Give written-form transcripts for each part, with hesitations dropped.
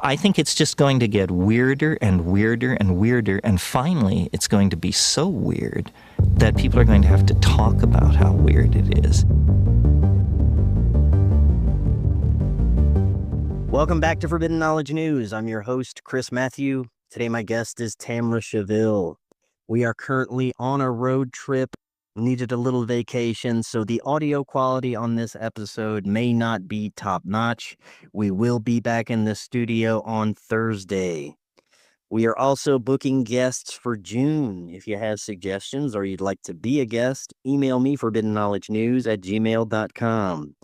I think it's just going to get weirder and weirder and weirder, and finally it's going to be so weird that people are going to have to talk about how weird it is. Welcome back to Forbidden Knowledge News. I'm your host, Chris Matthew. Today my guest is Tamera Sheville. We are currently on a road trip, needed a little vacation, so the audio quality on this episode may not be top-notch. We will be back in the studio on Thursday. We are also booking guests for June. If you have suggestions or you'd like to be a guest, email me forbiddenknowledgenews@gmail.com.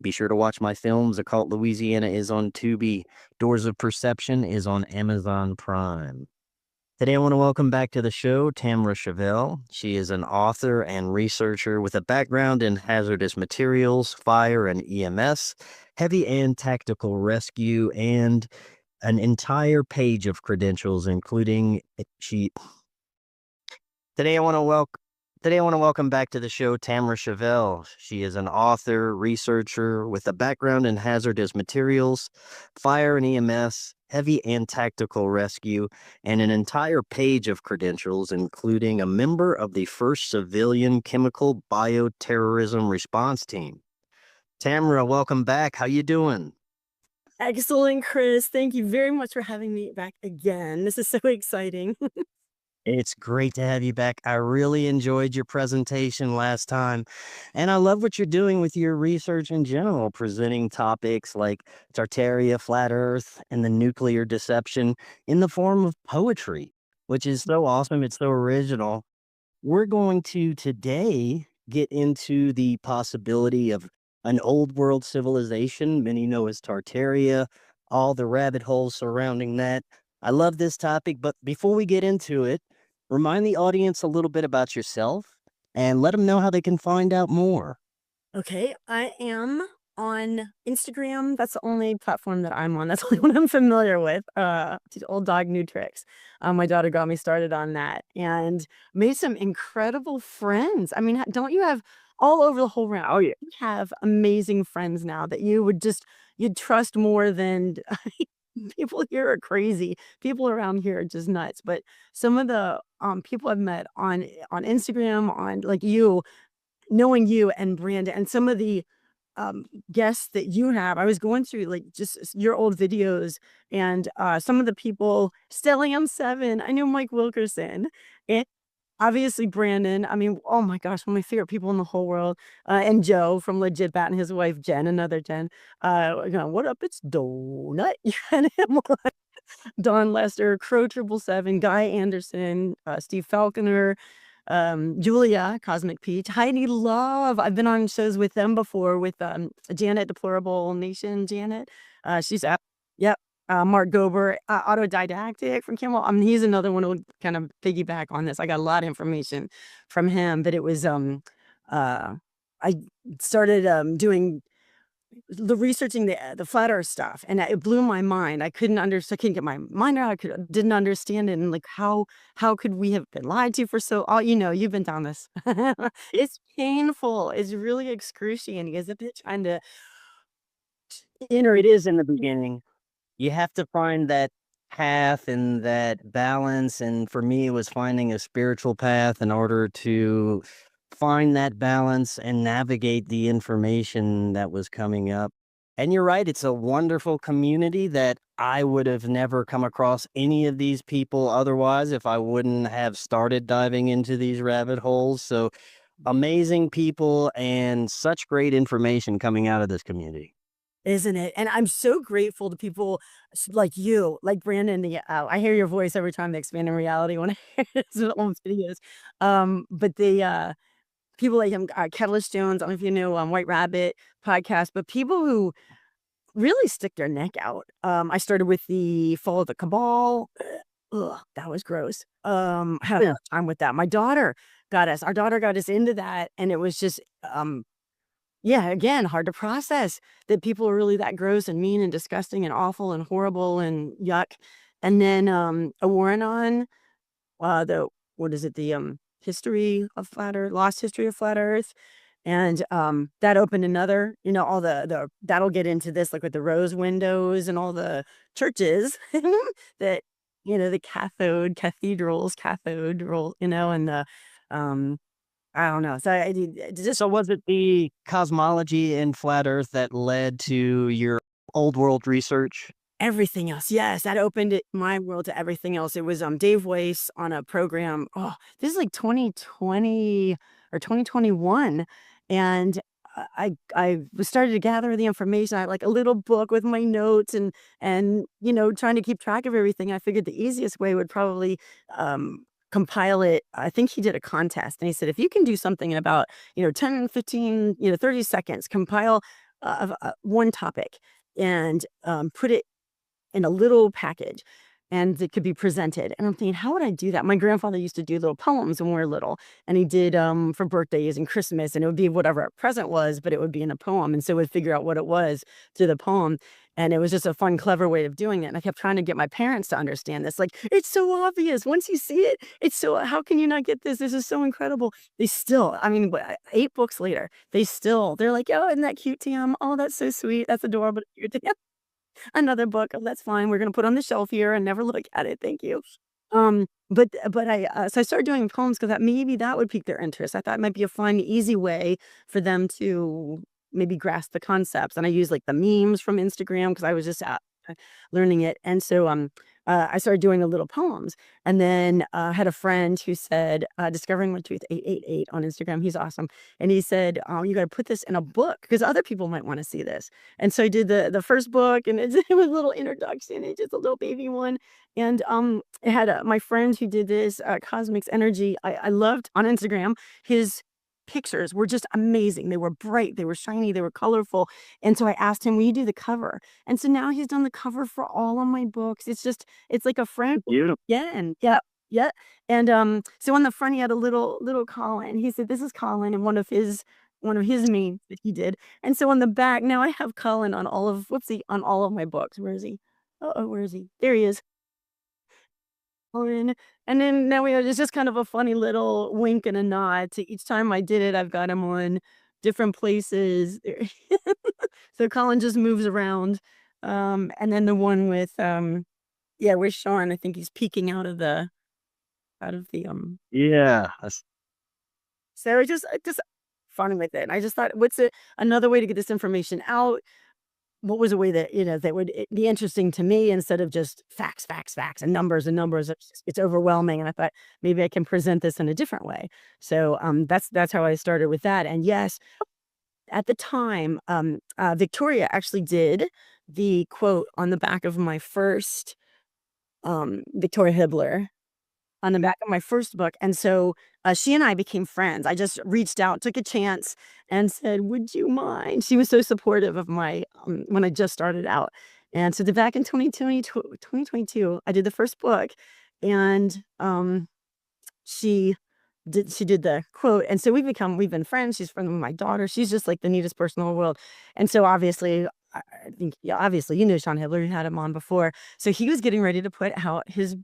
Be sure to watch my films. Occult Louisiana is on Tubi. Doors of Perception is on Amazon Prime. Today, I want to welcome back to the show Tamera Sheville. She is an author and researcher with a background in hazardous materials, fire and EMS, heavy and tactical rescue, and an entire page of credentials, including Today, I want to welcome back to the show Tamera Sheville. She is an author, researcher with a background in hazardous materials, fire and EMS, heavy and tactical rescue, and an entire page of credentials, including a member of the first civilian chemical bioterrorism response team. Tamera, welcome back. How you doing? Excellent, Chris. Thank you very much for having me back again. This is so exciting. It's great to have you back. I really enjoyed your presentation last time, and I love what you're doing with your research in general, presenting topics like Tartaria, flat Earth, and the nuclear deception in the form of poetry, which is so awesome. It's so original. We're going to today get into the possibility of an old world civilization many know as Tartaria, all the rabbit holes surrounding that. I love this topic, but before we get into it, remind the audience a little bit about yourself and let them know how they can find out more. Okay, I am on Instagram. That's the only platform that I'm on. That's the only one I'm familiar with. Teach old dog new tricks. My daughter got me started on that and made some incredible friends. I mean, don't you have all over the whole round? Oh, yeah. You have amazing friends now that you'd trust more than people here are crazy. People around here are just nuts. But some of the people I've met on Instagram, on like you, knowing you and Brandon, and some of the guests that you have, I was going through like just your old videos, and some of the people, Stellium 7, I know Mike Wilkerson, and obviously Brandon. I mean, oh my gosh, one of my favorite people in the whole world. And Joe from Legit Bat and his wife Jen, another Jen. What up? It's Donut. You had him on. Don Lester, Crow 777, Guy Anderson, Steve Falconer, Julia, Cosmic Peach, Heidi Love. I've been on shows with them before with Janet, Deplorable Nation, Janet. She's out. Yep. Mark Gober, Autodidactic from Kimmel. I mean, he's another one who will kind of piggyback on this. I got a lot of information from him, but it was I started doing the researching the flat earth stuff, and it blew my mind. I couldn't get my mind out. Didn't understand it, and like how could we have been lied to for so? Oh, you've been down this. It's painful. It's really excruciating. As a bitch trying to It is in the beginning. You have to find that path and that balance. And for me, it was finding a spiritual path in order to find that balance and navigate the information that was coming up. And you're right, it's a wonderful community that I would have never come across any of these people otherwise if I wouldn't have started diving into these rabbit holes. So amazing people and such great information coming out of this community. Isn't it? And I'm so grateful to people like you, like Brandon. I hear your voice every time they expand in reality when I hear his old videos. But the people like him, Catalyst Jones, I don't know if you know White Rabbit podcast, but people who really stick their neck out. I started with the Fall of the Cabal. Ugh, that was gross. Had a time with that. Our daughter got us into that, and it was just yeah, again, hard to process that people are really that gross and mean and disgusting and awful and horrible and yuck. And then a warrant on the what is it, the history of flat earth, lost history of flat earth. And that opened another, all the that'll get into this, like with the rose windows and all the churches that, the cathedral, and the um I don't know. So it's just So was it the cosmology in flat Earth that led to your old world research? everything else. Yes, that opened my world to everything else. It was Dave Weiss on a program. Oh, this is like 2020 or 2021, and I was started to gather the information. I had like a little book with my notes and trying to keep track of everything. I figured the easiest way would probably compile it. I think he did a contest, and he said if you can do something in about 10, 15, 30 seconds, compile one topic and put it in a little package and it could be presented. And I'm thinking, how would I do that? My grandfather used to do little poems when we were little, and he did for birthdays and Christmas, and it would be whatever a present was, but it would be in a poem. And so we'd figure out what it was through the poem. And it was just a fun, clever way of doing it. And I kept trying to get my parents to understand this. Like, it's so obvious. Once you see it, it's so, how can you not get this? This is so incredible. They still, I mean, 8 books later, they're like, oh, isn't that cute, Tam? Oh, that's so sweet. That's adorable. Another book. Oh, that's fine. We're gonna put on the shelf here and never look at it. Thank you. But I started doing poems because that maybe that would pique their interest. I thought it might be a fun, easy way for them to maybe grasp the concepts. And I use like the memes from Instagram because I was just learning it. And so I started doing the little poems. And then I had a friend who said, Discovering My Truth 888 on Instagram. He's awesome. And he said, oh, you got to put this in a book because other people might want to see this. And so I did the first book, and it was a little introduction. It's just a little baby one. And it had my friend who did this, Cosmic's Energy. I loved on Instagram. His pictures were just amazing. They were bright, they were shiny, they were colorful. And so I asked him, will you do the cover? And so now he's done the cover for all of my books. It's like a friend. Beautiful. Yeah. And yeah. Yeah. And so on the front he had a little Colin. He said, this is Colin, and one of his memes that he did. And so on the back, now I have Colin on on all of my books. Where is he? Where is he? There he is. And then now it's just kind of a funny little wink and a nod to each time I did it. I've got him on different places. So Colin just moves around. And then the one with with Sean, I think he's peeking out of the Yeah. so I just fun with it. And I just thought, another way to get this information out? What was a way that that would be interesting to me instead of just facts, facts, facts, and numbers and numbers. It's overwhelming, and I thought maybe I can present this in a different way. So that's how I started with that. And yes, at the time, Victoria actually did the quote on the back of my first Victoria Hibbler on the back of my first book. And so she and I became friends. I just reached out, took a chance, and said, would you mind? She was so supportive of my, when I just started out. And so back in 2022, I did the first book, and she did the quote. And so we've been friends. She's friends with my daughter. She's just like the neatest person in the world. And so obviously, I think, yeah, obviously, Sean Hibbler, you had him on before. So he was getting ready to put out his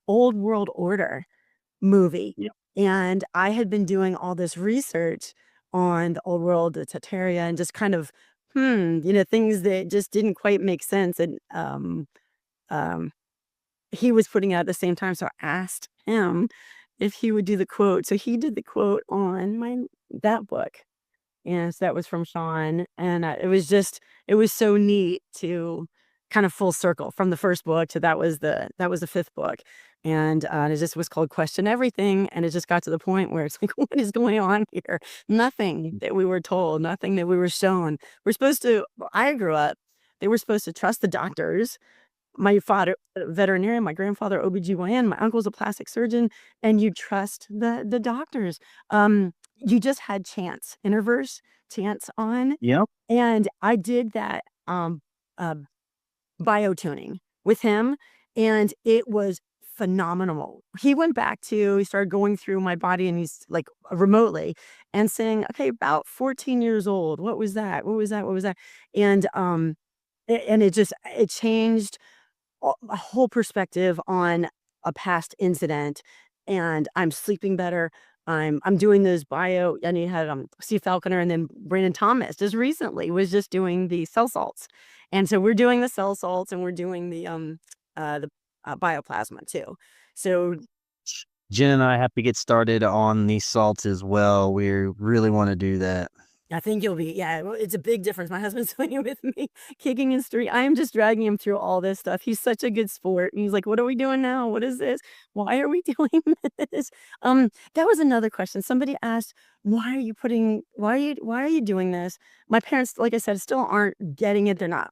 Old World Order movie. Yep. And I had been doing all this research on the old world, the Tartaria, and just kind of, things that just didn't quite make sense. And he was putting out at the same time. So I asked him if he would do the quote. So he did the quote on that book. And so that was from Sean. And it was so neat to kind of full circle from the first book to that was the fifth book. And it just was called Question Everything. And it just got to the point where it's like, what is going on here? Nothing that we were told, nothing that we were shown. I grew up, they were supposed to trust the doctors. My father, veterinarian, my grandfather, OBGYN, my uncle's a plastic surgeon, and you trust the doctors. You just had chance on. Yep. And I did that biotuning with him, and it was phenomenal. He started going through my body, and he's like remotely and saying, okay, about 14 years old, what was that? What was that? What was that? And it changed a whole perspective on a past incident, and I'm sleeping better. I'm doing those bio, and you had Steve Falconer, and then Brandon Thomas just recently was just doing the cell salts. And so we're doing the cell salts, and we're doing the bioplasma too. So Jen and I have to get started on these salts as well. We really want to do that. I think you'll be, yeah, well, it's a big difference. My husband's doing it with me, kicking and street. I am just dragging him through all this stuff. He's such a good sport. And he's like, what are we doing now? What is this? Why are we doing this? That was another question. Somebody asked, why are you doing this? My parents, like I said, still aren't getting it. They're not.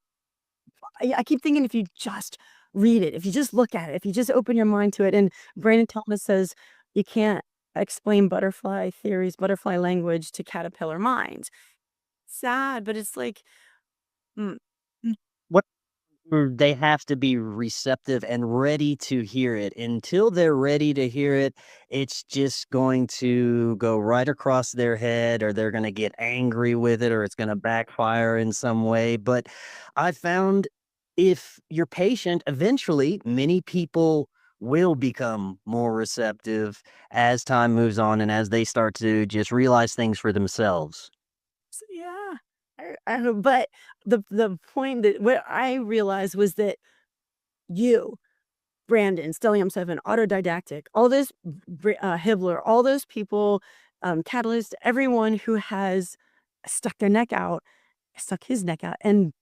I keep thinking, if you just read it, if you just look at it, if you just open your mind to it. And Brandon Thomas says, you can't explain butterfly theories, butterfly language to caterpillar minds. Sad, but it's like, mm, What they have to be receptive and ready to hear it. Until they're ready to hear it, it's just going to go right across their head, or they're going to get angry with it, or it's going to backfire in some way. But I found, if you're patient, eventually many people will become more receptive as time moves on and as they start to just realize things for themselves. yeah. But the point that what I realized was that you, Brandon, Stellium 7, Autodidactic, all this, Hibbler, all those people, Catalyst, everyone who has stuck his neck out and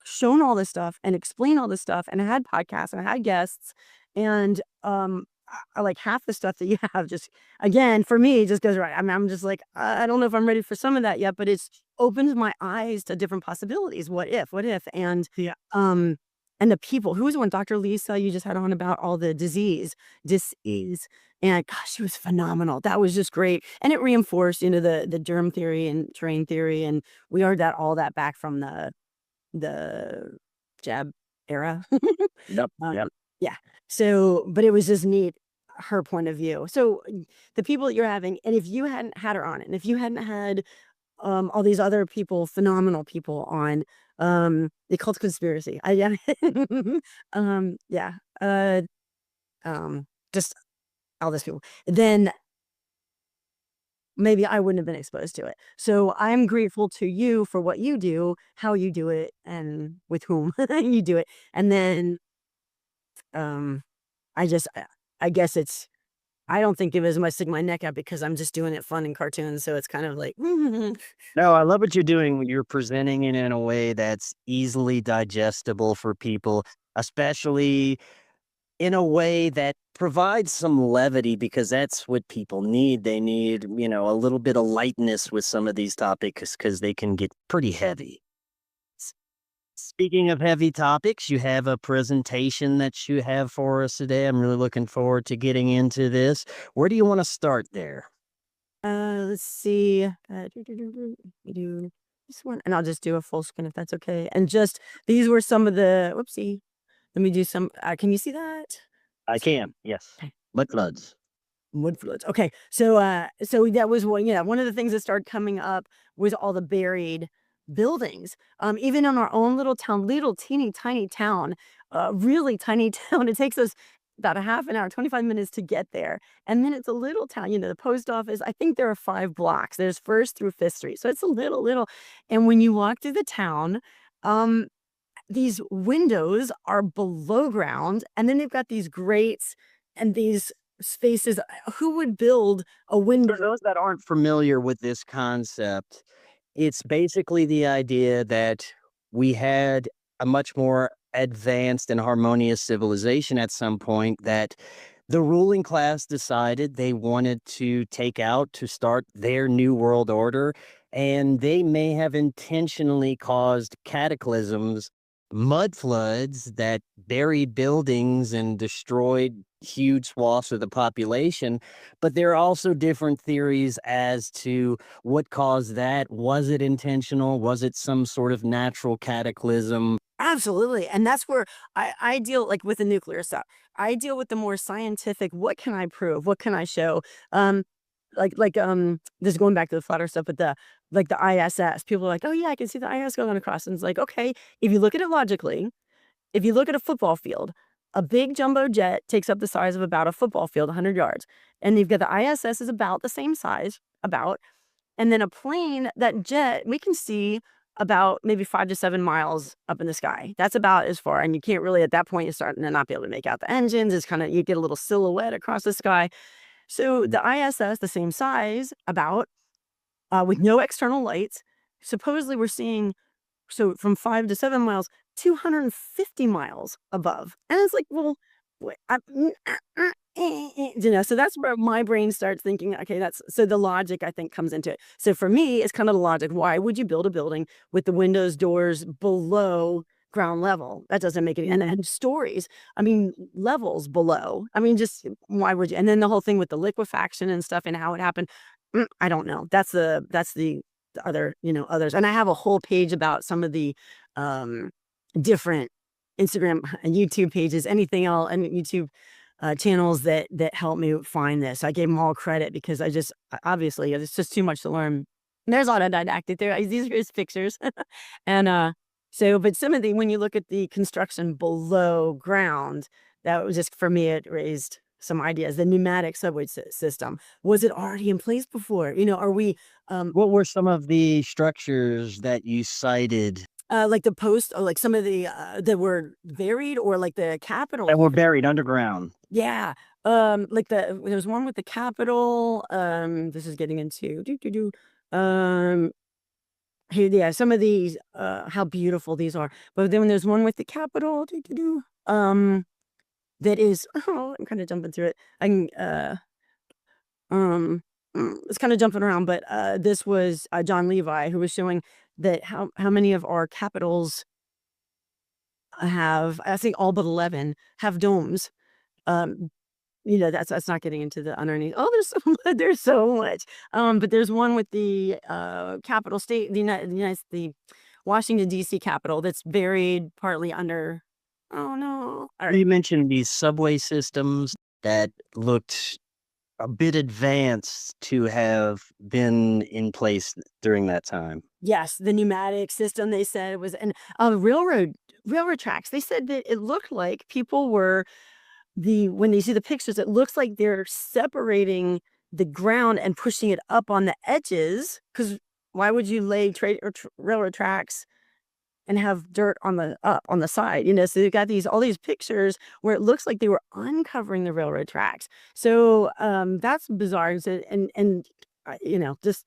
shown all this stuff and explained all this stuff and had podcasts and I had guests, and I like half the stuff that you have just, again, for me, it just goes right. I mean, I'm just like, I don't know if I'm ready for some of that yet, but it's opened my eyes to different possibilities. What if, and Yeah. and the people, who was the one, Dr. Lisa, you just had on about all the disease, and gosh, she was phenomenal. That was just great. And it reinforced, the germ theory and terrain theory. And we heard all that back from the jab era. Yep. Yep. Yeah. So, but it was just neat, her point of view. So the people that you're having, and if you hadn't had her on, and if you hadn't had all these other people, phenomenal people on, the cult conspiracy, yeah, yeah, just all these people, then maybe I wouldn't have been exposed to it. So I'm grateful to you for what you do, how you do it, and with whom you do it. And then I guess I don't think of it as much sticking my neck out, because I'm just doing it fun in cartoons. So it's kind of like, No, I love what you're doing. You're presenting it in a way that's easily digestible for people, especially in a way that provides some levity, because that's what people need. They need, a little bit of lightness with some of these topics, because they can get pretty heavy. Speaking of heavy topics, you have a presentation that you have for us today. I'm really looking forward to getting into this. Where do you want to start there? let's see, do this one, and I'll just do a full screen if that's okay. And just, these were some of the, whoopsie. Let me do some, can you see that? I can, yes. Okay. Mudfloods. Mudfloods. Okay. So that was one of the things that started coming up was all the buried buildings. Even in our own little town, little teeny tiny town, really tiny town. It takes us about a half an hour, 25 minutes to get there. And then it's a little town, the post office. I think there are 5 blocks. There's 1st through 5th Street. So it's a little. And when you walk through the town, these windows are below ground, and then they've got these grates and these spaces. Who would build a window? For those that aren't familiar with this concept, it's basically the idea that we had a much more advanced and harmonious civilization at some point, that the ruling class decided they wanted to take out to start their new world order, and they may have intentionally caused cataclysms, mud floods that buried buildings and destroyed huge swaths of the population. But there are also different theories as to what caused that. Was it intentional? Was it some sort of natural cataclysm? Absolutely. And that's where I deal, like, with the nuclear stuff. I deal with the more scientific, what can I prove? What can I show? This is going back to the flat earth stuff, but the ISS, people are like, oh yeah, I can see the ISS going across. And it's like, okay, if you look at it logically, if you look at a football field, a big jumbo jet takes up the size of about a football field, 100 yards. And you've got the ISS is about the same size, about. And then a plane, that jet, we can see about maybe 5 to 7 miles up in the sky. That's about as far. And you can't really, at that point, you're starting to not be able to make out the engines. It's kind of, you get a little silhouette across the sky. So the ISS, the same size, about, with no external lights. Supposedly we're seeing, so from 5 to 7 miles, 250 miles above. And it's like, well, so that's where my brain starts thinking, okay, that's, so the logic I think comes into it. So for me, it's kind of the logic. Why would you build a building with the windows, doors below ground level? That doesn't make it, and then stories, I mean, levels below. I mean, just why would you? And then the whole thing with the liquefaction and stuff and how it happened. I don't know. That's the other, others. And I have a whole page about some of the different Instagram and YouTube pages, anything else, and YouTube channels that help me find this. I gave them all credit because obviously it's just too much to learn. And there's autodidactic there. These are his pictures. And but some of when you look at the construction below ground, that was just, for me, it raised some ideas. The pneumatic subway system, was it already in place before? Are we What were some of the structures that you cited like the post, or like some of the that were buried, or like the Capitol that were buried underground? Yeah. Like there was one with the Capitol. This is getting into yeah, some of these, how beautiful these are. But then there's one with the Capitol, that is, oh, I'm kind of jumping through it. I can it's kind of jumping around, but this was John Levi, who was showing that how many of our capitals have, I think all but 11 have domes. That's not getting into the underneath. Oh, there's so much. But there's one with the capital state, the Washington D.C. Capitol, that's buried partly under. Oh no! All right. You mentioned these subway systems that looked a bit advanced to have been in place during that time. Yes, the pneumatic system, they said, was, and railroad tracks. They said that it looked like people were, when you see the pictures, it looks like they're separating the ground and pushing it up on the edges. Because why would you lay railroad tracks and have dirt on the side? So you've got all these pictures where it looks like they were uncovering the railroad tracks. So that's bizarre. And just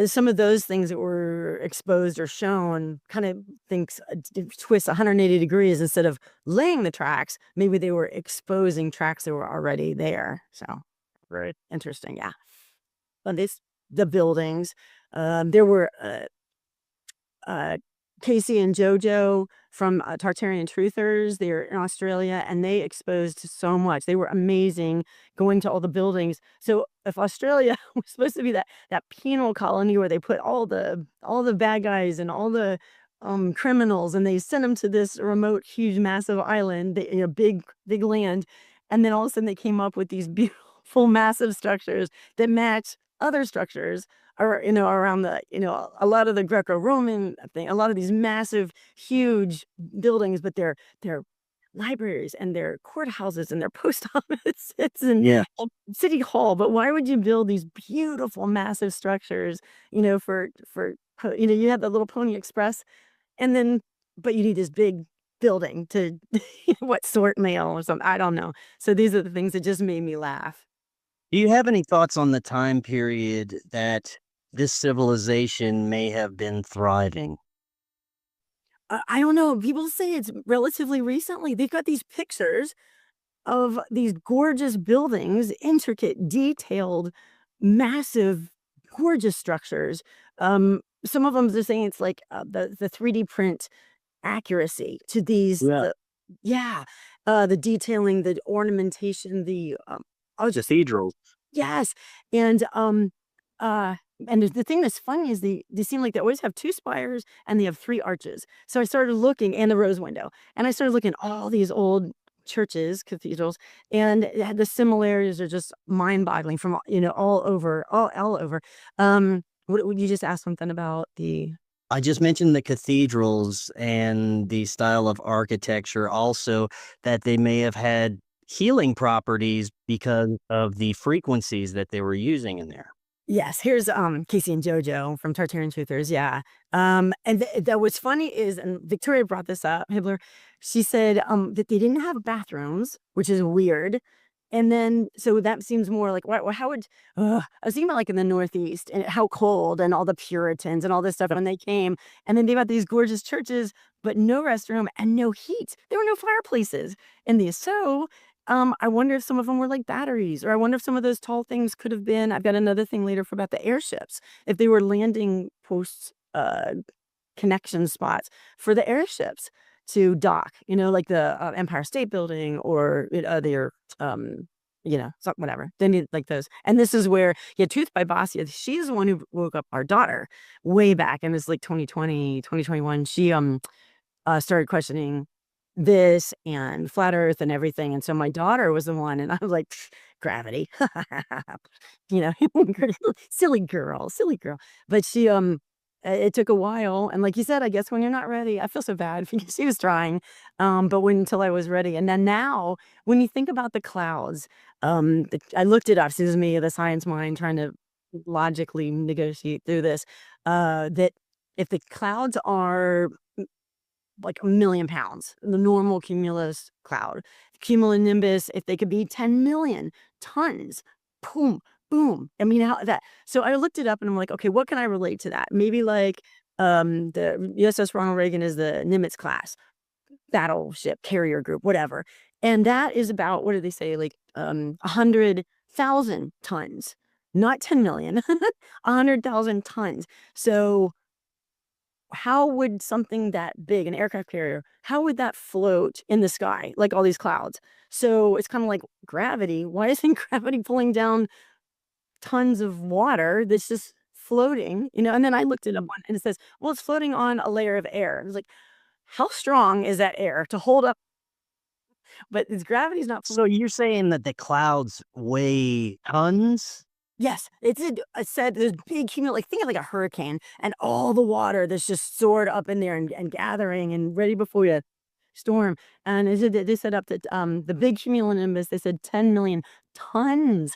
some of those things that were exposed or shown kind of twist 180 degrees. Instead of laying the tracks, maybe they were exposing tracks that were already there. So Right. interesting. Yeah. And the buildings, there were Casey and JoJo from Tartarian Truthers. They're in Australia, and they exposed so much. They were amazing going to all the buildings. So if Australia was supposed to be that penal colony where they put all the bad guys and all the criminals, and they sent them to this remote, huge, massive island, big land, and then all of a sudden they came up with these beautiful, massive structures that match other structures, or around the a lot of the Greco-Roman thing, a lot of these massive, huge buildings, but they're libraries and their courthouses and their post offices and city hall. But why would you build these beautiful, massive structures? For you have the little Pony Express, and then but you need this big building to sort mail or something. I don't know. So these are the things that just made me laugh. Do you have any thoughts on the time period that this civilization may have been thriving? I don't know. People say it's relatively recently. They've got these pictures of these gorgeous buildings, intricate, detailed, massive, gorgeous structures. Some of them, they're saying it's like the 3D print accuracy to these. The detailing, the ornamentation, the Cathedrals. yes. And the thing that's funny is they seem like they always have 2 spires and they have 3 arches. So I started looking, and the rose window, and I started looking at all these old churches, cathedrals, and the similarities are just mind-boggling from all over. What would you just ask something about the? I just mentioned the cathedrals and the style of architecture, also that they may have had healing properties because of the frequencies that they were using in there. Yes, here's Casey and JoJo from Tartarian Truthers. Yeah. And that what's funny is, and Victoria brought this up, Hibbler, she said that they didn't have bathrooms, which is weird. And then, so that seems more like, how would, I was thinking about like in the Northeast and how cold and all the Puritans and all this stuff when they came. And then they got these gorgeous churches, but no restroom and no heat. There were no fireplaces in these. So I wonder if some of them were like batteries, or I wonder if some of those tall things could have been. I've got another thing later for about the airships, if they were landing posts, connection spots for the airships to dock, like the Empire State Building or their, whatever. They need like those. And this is where, yeah, Tooth by Basia, she's the one who woke up our daughter way back in this like 2020, 2021. She started questioning this and flat earth and everything. And so my daughter was the one, and I was like, gravity, silly girl. But she, it took a while. And like you said, I guess when you're not ready, I feel so bad because she was trying, but until I was ready. And then now when you think about the clouds, I looked it up. This is me, the science mind, trying to logically negotiate through this, that if the clouds are like 1,000,000 pounds, the normal cumulus cloud, cumulonimbus, if they could be 10 million tons, boom, boom. I mean, how that, so I looked it up and I'm like, okay, what can I relate to that? Maybe like, the USS Ronald Reagan is the Nimitz class battleship carrier group, whatever. And that is about, what do they say? Like, 100,000 tons, not 10 million, 100,000 tons. So how would something that big, an aircraft carrier, how would that float in the sky like all these clouds? So it's kind of like gravity. Why isn't gravity pulling down tons of water that's just floating? And then I looked it up and it says, well, it's floating on a layer of air. I was like, how strong is that air to hold up? But its gravity's not. So you're saying that the clouds weigh tons? Yes, it said there's big like think of like a hurricane and all the water that's just stored up in there and gathering and ready before you storm. And they said up to the big cumulonimbus, they said 10 million tons.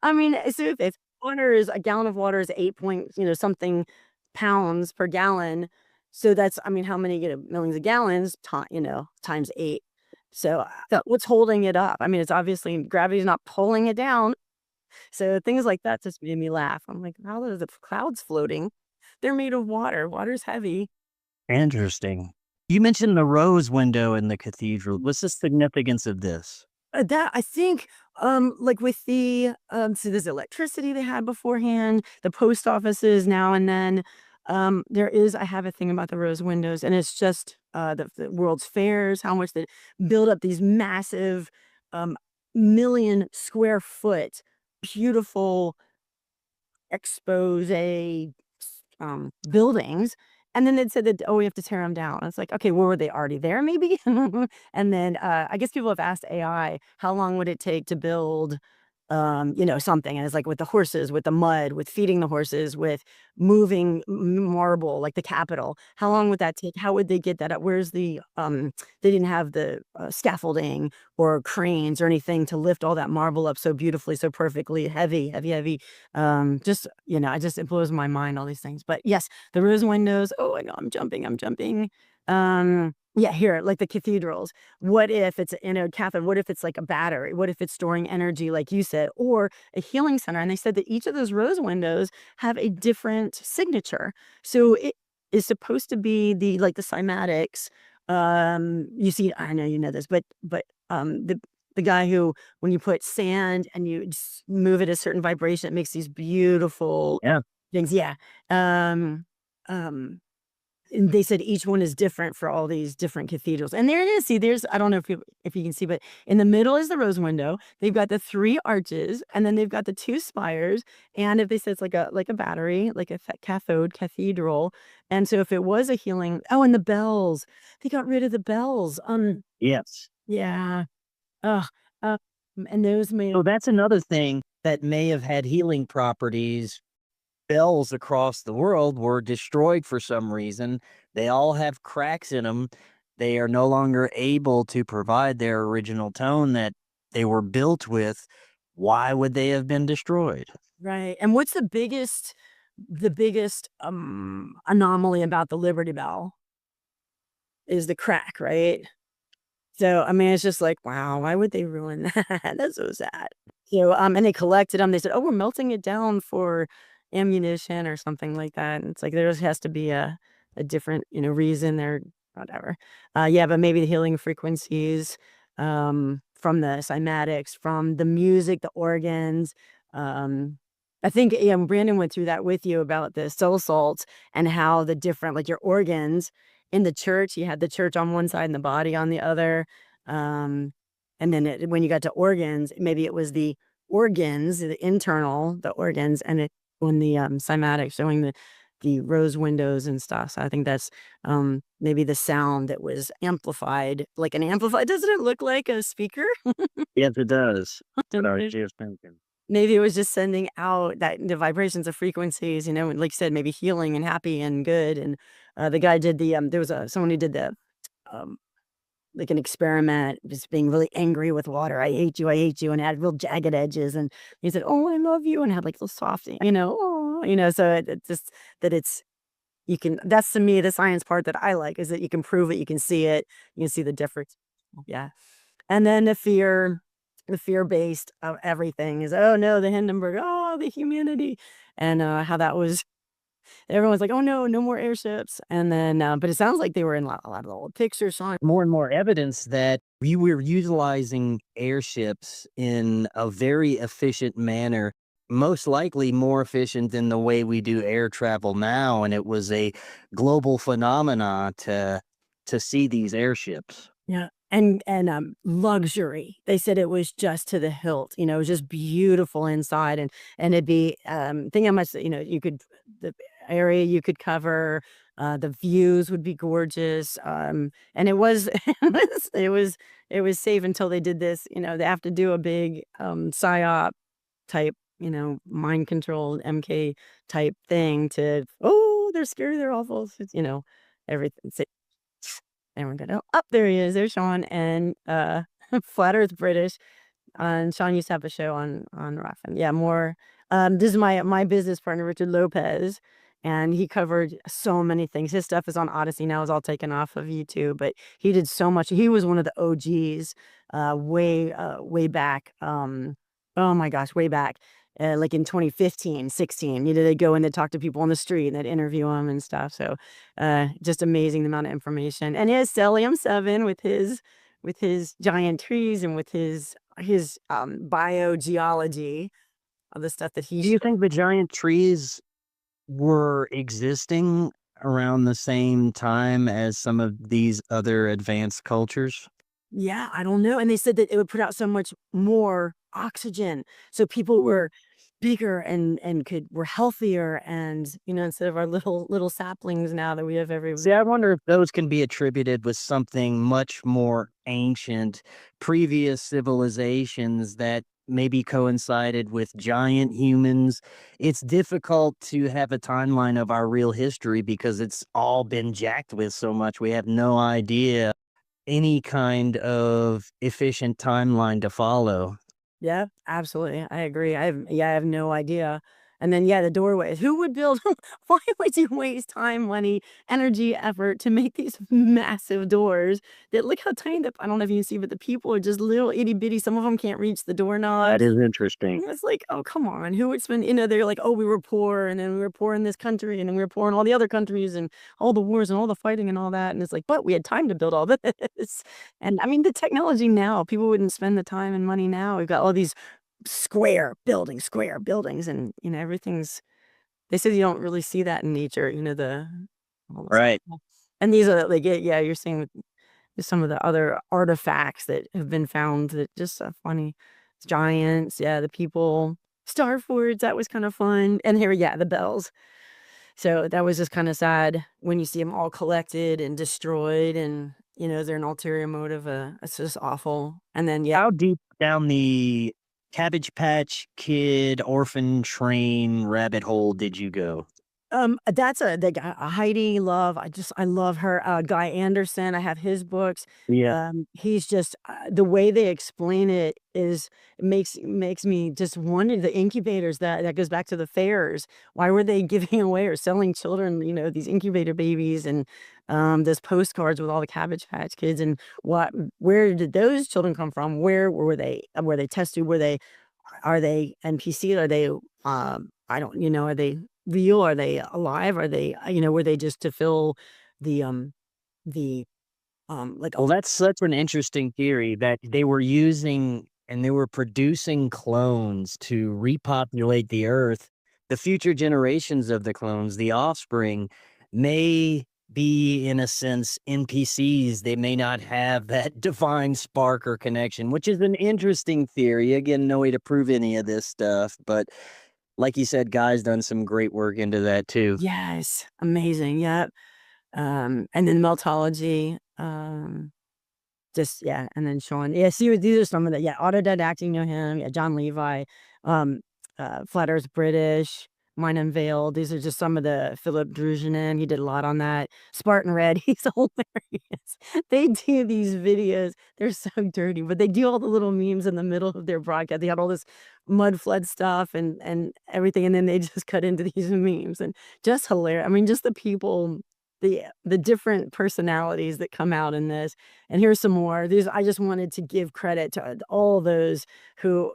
I mean, so if water is a gallon of water is 8 point, something pounds per gallon. So that's, I mean, how many, millions of gallons, times 8. So what's holding it up? I mean, it's obviously gravity's not pulling it down. So things like that just made me laugh. I'm like, how are the clouds floating? They're made of water. Water's heavy. Interesting. You mentioned the rose window in the cathedral. What's the significance of this? That I think, like with the so there's electricity they had beforehand, the post offices now and then. I have a thing about the rose windows, and it's just the World's Fairs, how much they build up these massive 1,000,000 square foot beautiful expose buildings. And then they said that, oh, we have to tear them down. It's like, okay, well, were they already there maybe? And then I guess people have asked AI, how long would it take to build something? And it's like with the horses, with the mud, with feeding the horses, with moving marble, like the Capitol. How long would that take? How would they get that up? Where's the, they didn't have the scaffolding or cranes or anything to lift all that marble up so beautifully, so perfectly, heavy. Just, it blows my mind, all these things. But yes, the rose windows. Oh, I know, I'm jumping. Yeah, here, like the cathedrals. What if it's in a cathedral? What if it's like a battery? What if it's storing energy, like you said, or a healing center? And they said that each of those rose windows have a different signature. So it is supposed to be the cymatics. You see, I know you know this, but the guy who, when you put sand and you just move it a certain vibration, it makes these beautiful things. Yeah. And they said each one is different for all these different cathedrals. And there it is. See, I don't know if you can see, but in the middle is the rose window. They've got the 3 arches, and then they've got the 2 spires. And if they said it's like a battery, like a cathedral. And so if it was a healing, and the bells, they got rid of the bells. Yes. Yeah. And those may. So that's another thing that may have had healing properties bells across the world were destroyed for some reason. They all have cracks in them. They are no longer able to provide their original tone that they were built with. Why would they have been destroyed? Right. And what's the biggest anomaly about the Liberty Bell is the crack, right? So I mean, it's just like, wow, why would they ruin that? That's so sad. So and they collected them. They said, oh, we're melting it down for ammunition or something like that. And it's like there just has to be a different, reason or whatever. Yeah, but maybe the healing frequencies from the cymatics, from the music, the organs. I think Brandon went through that with you about the soul salts and how the different, like your organs in the church, you had the church on one side and the body on the other. And then when you got to organs, maybe it was the organs, the organs, and it when the cymatic showing the rose windows and stuff. So I think that's maybe the sound that was amplified, like an amplified. Doesn't it look like a speaker? Yes, it does. What I was just thinking. Maybe it was just sending out the vibrations of frequencies, and like you said, maybe healing and happy and good. And the guy did there was someone who did the um, like an experiment, just being really angry with water. I hate you, and had real jagged edges. And he said, "Oh, I love you," and had like little soft, oh, So it's just that you can. That's to me the science part that I like is that you can prove it, you can see it, you can see the difference. Yeah, and then the fear-based of everything is, oh no, the Hindenburg, oh the humanity, and how that was. Everyone's like, oh no, no more airships, and then but it sounds like they were in a lot of the old pictures showing. More and more evidence that we were utilizing airships in a very efficient manner, most likely more efficient than the way we do air travel now. And it was a global phenomena to see these airships. Yeah. And luxury. They said it was just to the hilt, it was just beautiful inside and it'd be think how much, you could the area you could cover, the views would be gorgeous. And it was it was safe until they did this, they have to do a big psyop type, mind controlled MK type thing to they're scary, they're awful. Everything. And we're gonna oh, there he is. There's Sean and Flat Earth British. And Sean used to have a show on Rokfin. Yeah, more. This is my business partner, Richard Lopez, and he covered so many things. His stuff is on Odyssey now, is all taken off of YouTube, but he did so much. He was one of the OGs way back. Oh my gosh, way back. Like in 2015, 16, they'd go and they'd talk to people on the street and they'd interview them and stuff. So, just amazing the amount of information. And he has Stellium 7 with his giant trees and with his biogeology of the stuff that Do you think the giant trees were existing around the same time as some of these other advanced cultures? Yeah, I don't know. And they said that it would put out so much more oxygen. So people were bigger and were healthier and instead of our little saplings now that we have everywhere. See, I wonder if those can be attributed with something much more ancient, previous civilizations that maybe coincided with giant humans. It's difficult to have a timeline of our real history because it's all been jacked with so much. We have no idea any kind of efficient timeline to follow. Yeah, absolutely. I agree. I have no idea. And then, the doorways. Who would build? Why would you waste time, money, energy, effort to make these massive doors that look how tiny I don't know if you can see, but the people are just little itty bitty. Some of them can't reach the doorknob. That is interesting. It's like, oh, come on. Who would spend, they're like, oh, we were poor and then we were poor in this country and then we were poor in all the other countries and all the wars and all the fighting and all that. And it's like, but we had time to build all this. And I mean, the technology now, people wouldn't spend the time and money now. We've got all these square buildings, and everything's. They said you don't really see that in nature. All the Right. stuff. And these are like you're seeing some of the other artifacts that have been found that just funny giants. Yeah, the people, Starfords. That was kind of fun. And here, the bells. So that was just kind of sad when you see them all collected and destroyed, and is there an ulterior motive? It's just awful. And then How deep down the Cabbage Patch Kid orphan train rabbit hole did you go? That's the guy Heidi Love. I love her. Guy Anderson. I have his books. Yeah. He's just the way they explain it is makes me just wonder the incubators that goes back to the fairs. Why were they giving away or selling children, these incubator babies and those postcards with all the Cabbage Patch Kids and where did those children come from? Where were they? Were they tested? Are they NPC? Are they I don't are they real? Are they alive? Are they were they just to fill the like Well, that's such an interesting theory that they were using and they were producing clones to repopulate the earth. The future generations of the clones, the offspring, may be, in a sense, NPCs. They may not have that divine spark or connection, which is an interesting theory. Again, no way to prove any of this stuff, but like you said, Guy's done some great work into that too. yes, amazing. Yep. And then Meltology. Just yeah, and then Sean. Yeah, see, these are some of the autodidacting, him. Yeah, John Levi, Flat Earth British, Mine Unveiled. These are just some of the Philip Druzhinin. He did a lot on that. Spartan Red. He's hilarious. They do these videos. They're so dirty, but they do all the little memes in the middle of their broadcast. They had all this Mudflood stuff and everything, and then they just cut into these memes and just hilarious. I mean, just the people. The different personalities that come out in this. And here's some more. I just wanted to give credit to all those who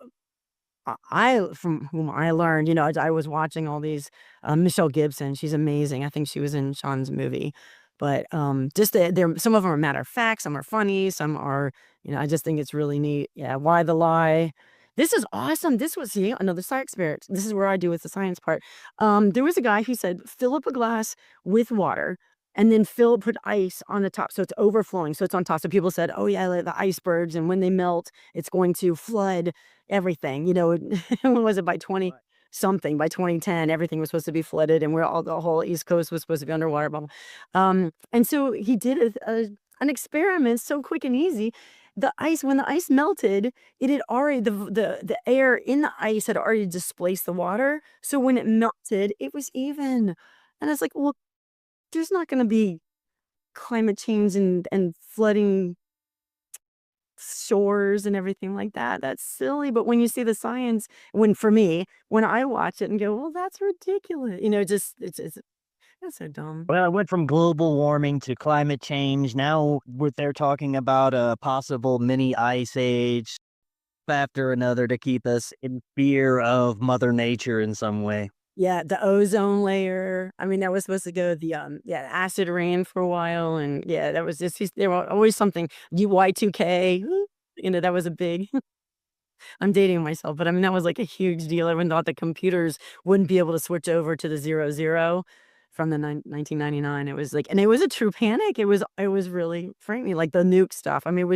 from whom I learned, I was watching all these, Michelle Gibson, she's amazing. I think she was in Sean's movie, but, just they're some of them are matter of fact, some are funny, some are, I just think it's really neat. Yeah. Why the Lie? This is awesome. This was another science experience. This is where I do with the science part. There was a guy who said, fill up a glass with water and then put ice on the top. So it's overflowing. So it's on top. So people said, oh yeah, like the icebergs. And when they melt, it's going to flood everything. When was it by 20 something? By 2010, everything was supposed to be flooded and the whole East Coast was supposed to be underwater. Blah, blah. And so he did an experiment so quick and easy. When the ice melted, it had already, the air in the ice had already displaced the water. So when it melted, it was even. And it's like, well, there's not going to be climate change and flooding shores and everything like that. That's silly. But when you see the science, when I watch it and go, well, that's ridiculous. That's so dumb. Well, it went from global warming to climate change. Now they're talking about a possible mini ice age after another to keep us in fear of Mother Nature in some way. Yeah, the ozone layer. I mean, that was supposed to go the acid rain for a while, and yeah, that was just there were always something. Y2K, that was a big. I'm dating myself, but I mean that was like a huge deal. Everyone thought the computers wouldn't be able to switch over to the 00 from the 1999. It was like, and it was a true panic. It was really frightening, like the nuke stuff. I mean,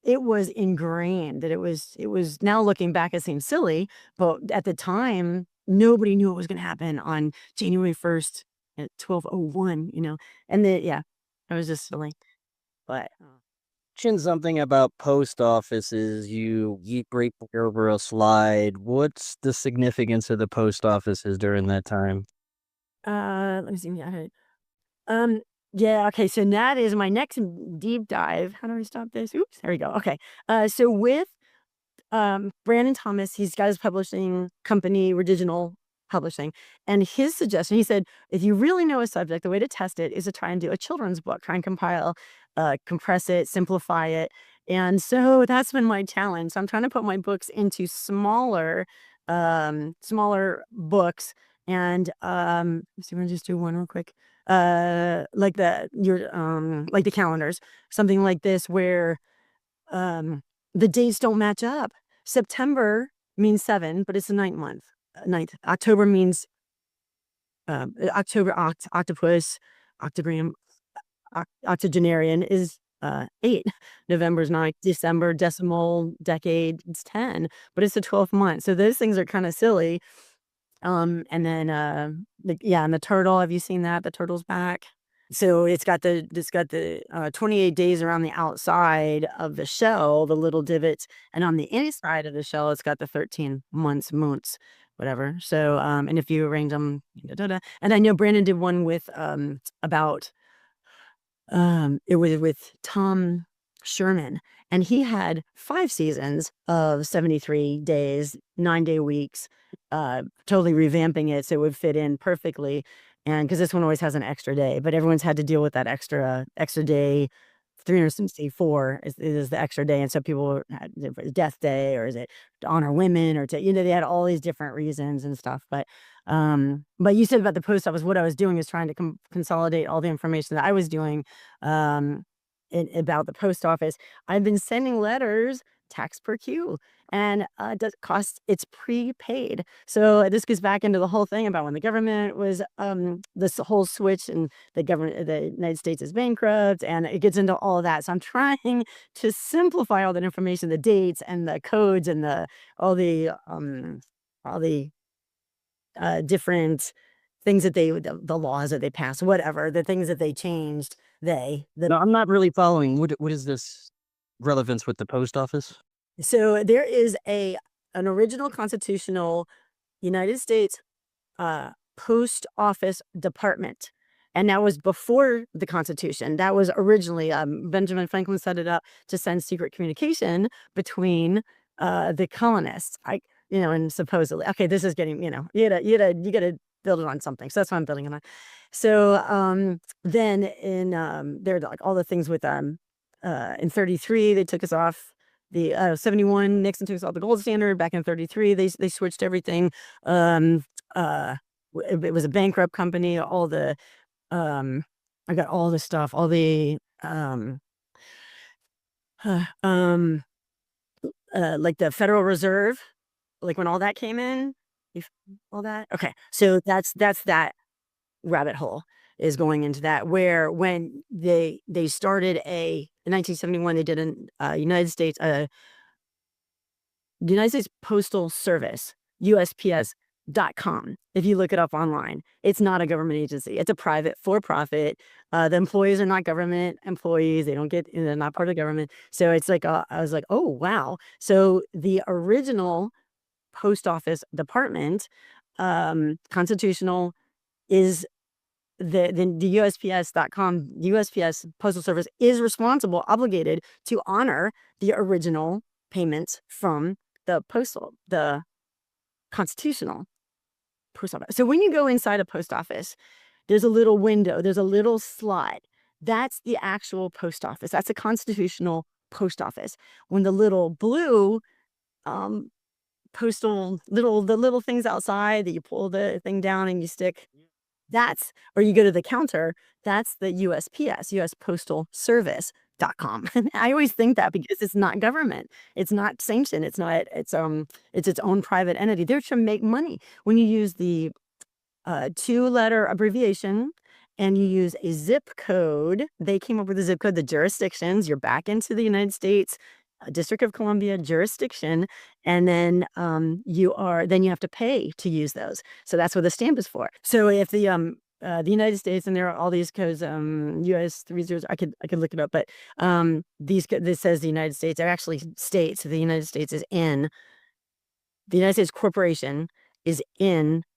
it was ingrained that it was. Now looking back, it seems silly, but at the time. Nobody knew it was going to happen on January 1st at 12:01, and it was just silly. But Mentioned something about post offices. You break over a slide. What's the significance of the post offices during that time? let me see. Okay. So that is my next deep dive. How do I stop this? Oops, there we go. Okay. So with Brandon Thomas, he's got his publishing company, Rediginal Publishing, and his suggestion, he said, if you really know a subject, the way to test it is to try and do a children's book, try and compile, compress it, simplify it. And so that's been my challenge. So I'm trying to put my books into smaller books. And let's see, I'm gonna just do one real quick. Like like the calendars, something like this where the dates don't match up. September means 7, but it's the ninth month. Ninth. October means octopus, octogram, octogenarian is 8. November's 9. December, decimal, decade, it's 10, but it's the 12th month. So those things are kind of silly. And then and the turtle, have you seen that? The turtle's back. So it's got the 28 days around the outside of the shell, the little divots, and on the inside of the shell, it's got the 13 months, whatever. So and if you arrange them, and I know Brandon did one with about it was with Tom Sherman, and he had 5 seasons of 73 days, 9-day weeks, totally revamping it so it would fit in perfectly. And because this one always has an extra day, but everyone's had to deal with that extra day. 364 is the extra day, and so people had death day, or is it to honor women, or to, they had all these different reasons and stuff. But you said about the post office, what I was doing is trying to consolidate all the information that I was doing about the post office. I've been sending letters, tax per queue, and does cost, it's prepaid. So this goes back into the whole thing about when the government was this whole switch, and the United States is bankrupt, and it gets into all of that. So I'm trying to simplify all that information, the dates and the codes and all the different things that the laws that they passed, whatever, the things that they changed. No, I'm not really following. What is this relevance with the post office? So there is an original constitutional United States post office department, and that was before the Constitution. That was originally Benjamin Franklin set it up to send secret communication between the colonists. And supposedly, okay, this is getting, you gotta build it on something. So that's why I'm building it on. So then in there are like all the things with in 33 they took us off the 71. Nixon took us off the gold standard. Back in 33 they switched everything. It was a bankrupt company. All the I got all the stuff, all the like the Federal Reserve, like when all that came in, all that. Okay, so that's that rabbit hole is going into that, where when they started in 1971, they did a United States Postal Service, USPS.com. If you look it up online, it's not a government agency. It's a private for-profit. The employees are not government employees. They're not part of the government. So it's like, I was like, oh, wow. So the original post office department, constitutional, is the USPS.com, USPS Postal Service is responsible, obligated to honor the original payments from the constitutional post office. So when you go inside a post office, there's a little window, there's a little slot. That's the actual post office. That's a constitutional post office. When the little blue postal the little things outside that you pull the thing down and you stick, or you go to the counter, that's the USPS, US Postal Service.com. And I always think that because it's not government, it's not sanctioned, it's its own private entity. They're to make money. When you use the 2-letter abbreviation and you use a zip code, they came up with a zip code, the jurisdictions, you're back into the United States, District of Columbia jurisdiction, and then you have to pay to use those. So that's what the stamp is for. So if the United States, and there are all these codes, US 30, I could look it up, but this says the United States. It actually states the United States is in the United States Corporation is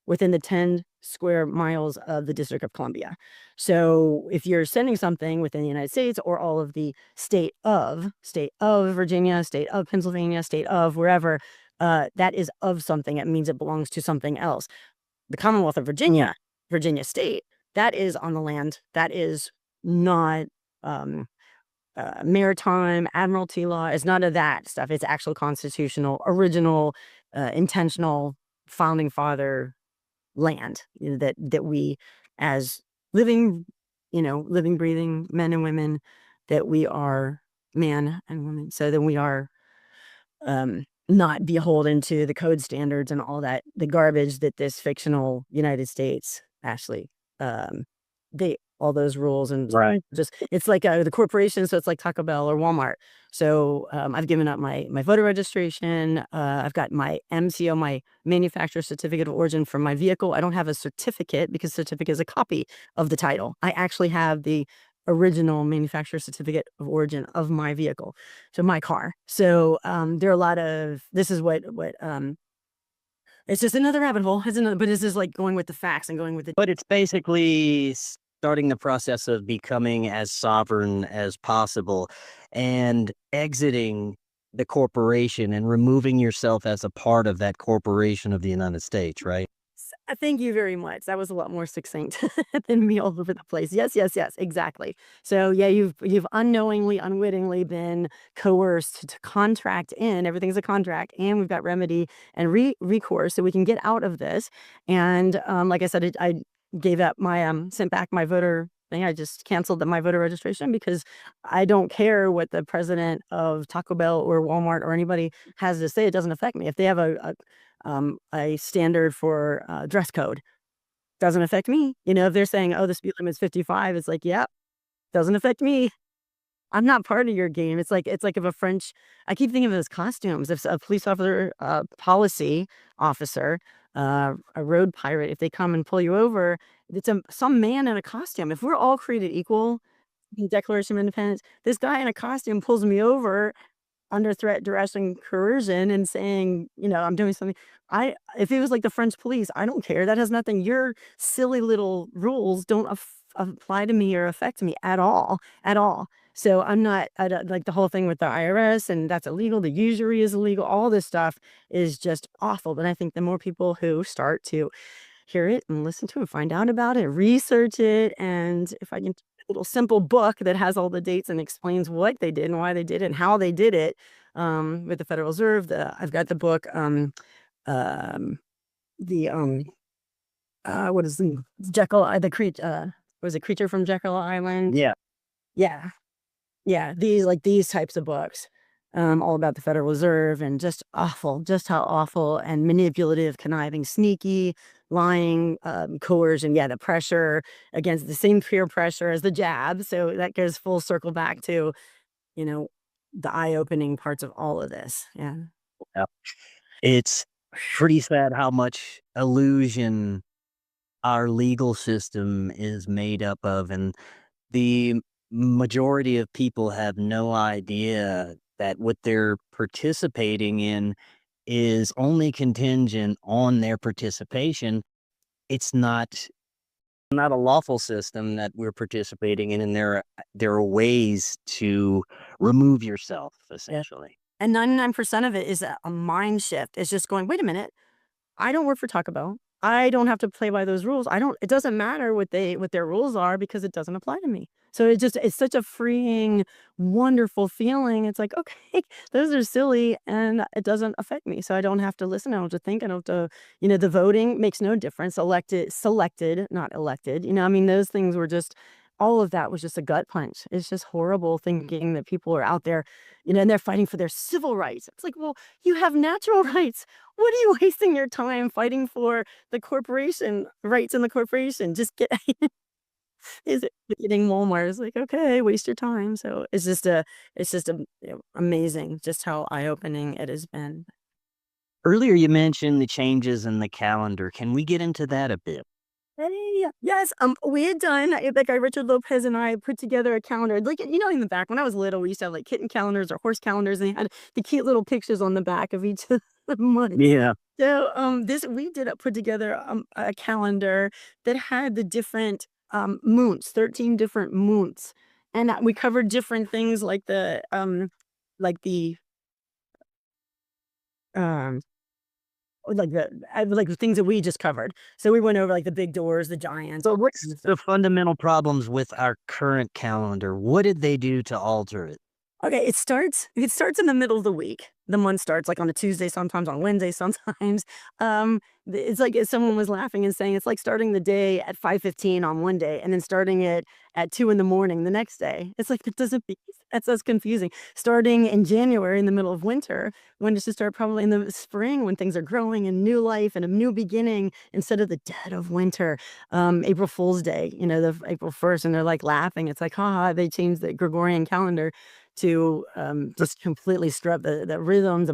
within the 10 square miles of the District of Columbia. So if you're sending something within the United States, or all of the state of Virginia, state of Pennsylvania, state of wherever, that is of something. It means it belongs to something else. The Commonwealth of Virginia state, that is on the land. That is not maritime, admiralty law. It's none of that stuff. It's actual constitutional, original, intentional founding father land that we, as living, breathing men and women, that we are man and woman, so that we are not beholden to the code standards and all that, the garbage that this fictional United States actually, all those rules. And Right. just, it's like the corporation. So it's like Taco Bell or Walmart. So I've given up my voter registration. I've got my MCO, my manufacturer certificate of origin for my vehicle. I don't have a certificate because certificate is a copy of the title. I actually have the original manufacturer certificate of origin of my vehicle, so my car. So there are a lot of, this is what it's just another rabbit hole. It's another, but this is like going with the facts and going with the. But it's basically starting the process of becoming as sovereign as possible and exiting the corporation and removing yourself as a part of that corporation of the United States, right? Thank you very much. That was a lot more succinct than me all over the place. Yes, yes, yes, exactly. So yeah, you've unknowingly, unwittingly been coerced to contract in. Everything's a contract, and we've got remedy and recourse, so we can get out of this. And like I said, I gave up my sent back my voter thing. I just canceled my voter registration because I don't care what the president of Taco Bell or Walmart or anybody has to say. It doesn't affect me. If they have a standard for dress code, doesn't affect me. You know, if they're saying, oh, the speed limit is 55, it's like, yeah, doesn't affect me. I'm not part of your game. It's like if a French, I keep thinking of it as costumes. If a police officer, policy officer, a road pirate, if they come and pull you over, it's some man in a costume. If we're all created equal, the Declaration of Independence, this guy in a costume pulls me over under threat, duress, and coercion and saying, you know, I'm doing something. If it was like the French police, I don't care. That has nothing. Your silly little rules don't apply to me or affect me at all, at all. So I don't, like the whole thing with the IRS, and that's illegal. The usury is illegal. All this stuff is just awful. But I think the more people who start to hear it and listen to it, find out about it, research it, and if I can, a little simple book that has all the dates and explains what they did and why they did it and how they did it, with the Federal Reserve. I've got the book, what is the Jekyll, the creature, was it Creature from Jekyll Island? Yeah. Yeah. Yeah, these types of books, all about the Federal Reserve, and just awful, just how awful and manipulative, conniving, sneaky, lying, coercion. Yeah, the pressure against the same peer pressure as the jab. So that goes full circle back to, you know, the eye-opening parts of all of this. Yeah. Yeah. It's pretty sad how much illusion our legal system is made up of, and the majority of people have no idea that what they're participating in is only contingent on their participation. It's not a lawful system that we're participating in, and there are ways to remove yourself, essentially. And 99% of it is a mind shift. It's just going, wait a minute, I don't work for Taco Bell. I don't have to play by those rules. It doesn't matter what their rules are because it doesn't apply to me. So it's such a freeing, wonderful feeling. It's like, okay, those are silly and it doesn't affect me. So I don't have to listen. I don't have to think. I don't have to, you know, the voting makes no difference. Selected, not elected. You know, I mean, those things were just, all of that was just a gut punch. It's just horrible thinking that people are out there, you know, and they're fighting for their civil rights. It's like, well, you have natural rights. What are you wasting your time fighting for the corporation rights in the corporation? Just get, is it getting Walmart? It's like, okay, waste your time. So it's just you know, amazing just how eye-opening it has been. Earlier, you mentioned the changes in the calendar. Can we get into that a bit? Hey, yes, we had done, that guy Richard Lopez and I put together a calendar. Like, you know, in the back, when I was little, we used to have like kitten calendars or horse calendars, and they had the cute little pictures on the back of each of the months. Yeah. So, we did put together a calendar that had the different moons, 13 different moons, and we covered different things like the like the um like the things that we just covered. So we went over like the big doors, the giants. So what's the fundamental problems with our current calendar? What did they do to alter it? Okay, it starts in the middle of the week. The month starts like on a Tuesday, sometimes on Wednesday, sometimes. It's like if someone was laughing and saying it's like starting the day at 5:15 on one day and then starting it at 2 in the morning the next day. It's like it doesn't be that's confusing. Starting in January in the middle of winter, when it should start probably in the spring when things are growing and new life and a new beginning instead of the dead of winter. April Fool's Day, the April 1st, and they're like laughing. It's like, haha, they changed the Gregorian calendar to just completely strip the rhythms,